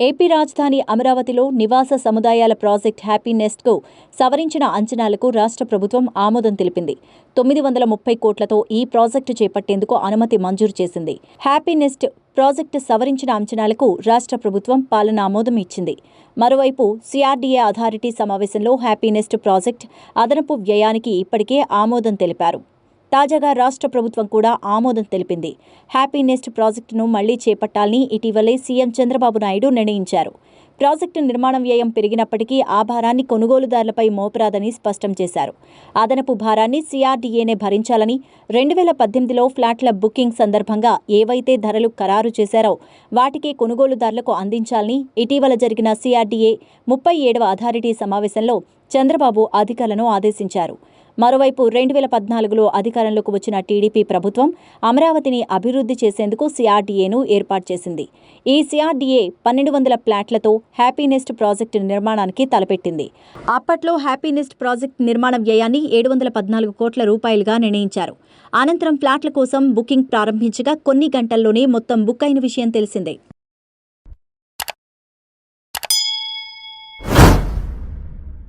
AP రాజధాని అమరావతిలో నివాస సముదాయాల ప్రాజెక్ట్ హ్యాపీ నెస్ట్కు సవరించిన అంచనాలకు రాష్ట్ర ప్రభుత్వం ఆమోదం తెలిపింది. 930 కోట్లతో ఈ ప్రాజెక్టు చేపట్టేందుకు అనుమతి మంజూరు చేసింది. హ్యాపీ నెస్ట్ ప్రాజెక్టు సవరించిన అంచనాలకు రాష్ట్ర ప్రభుత్వం పాలన ఆమోదం ఇచ్చింది. మరోవైపు సిఆర్డీఏ అథారిటీ సమావేశంలో హ్యాపీ నెస్ట్ ప్రాజెక్టు అదనపు వ్యయానికి ఇప్పటికే ఆమోదం తెలిపారు. తాజాగా రాష్ట్ర ప్రభుత్వం కూడా ఆమోదం తెలిపింది. హ్యాపీ నెస్ట్ ప్రాజెక్టును మళ్లీ చేపట్టాలని ఇటీవలే సీఎం చంద్రబాబు నాయుడు నిర్ణయించారు. ప్రాజెక్టు నిర్మాణ వ్యయం పెరిగినప్పటికీ ఆ భారాన్ని కొనుగోలుదారులపై మోపరాదని స్పష్టం చేశారు. అదనపు భారాన్ని సిఆర్డీఏనే భరించాలని 2018లో ఫ్లాట్ల బుకింగ్ సందర్భంగా ఏవైతే ధరలు ఖరారు చేశారో వాటికే కొనుగోలుదారులకు అందించాలని ఇటీవల జరిగిన సిఆర్డీఏ 37వ అథారిటీ సమావేశంలో చంద్రబాబు అధికారులను ఆదేశించారు. మరోవైపు 2014లో అధికారంలోకి వచ్చిన టీడీపీ ప్రభుత్వం అమరావతిని అభివృద్ధి చేసేందుకు సిఆర్డీఏను ఏర్పాటు చేసింది. ఈ సిఆర్డీఏ 1200 ఫ్లాట్లతో హ్యాపీ నెస్ట్ ప్రాజెక్టు నిర్మాణానికి తలపెట్టింది. అప్పట్లో హ్యాపీ నెస్ట్ ప్రాజెక్టు నిర్మాణ వ్యయాన్ని 714 కోట్ల రూపాయలుగా నిర్ణయించారు. అనంతరం ఫ్లాట్ల కోసం బుకింగ్ ప్రారంభించగా కొన్ని గంటల్లోనే మొత్తం బుక్ అయిన విషయం తెలిసిందే.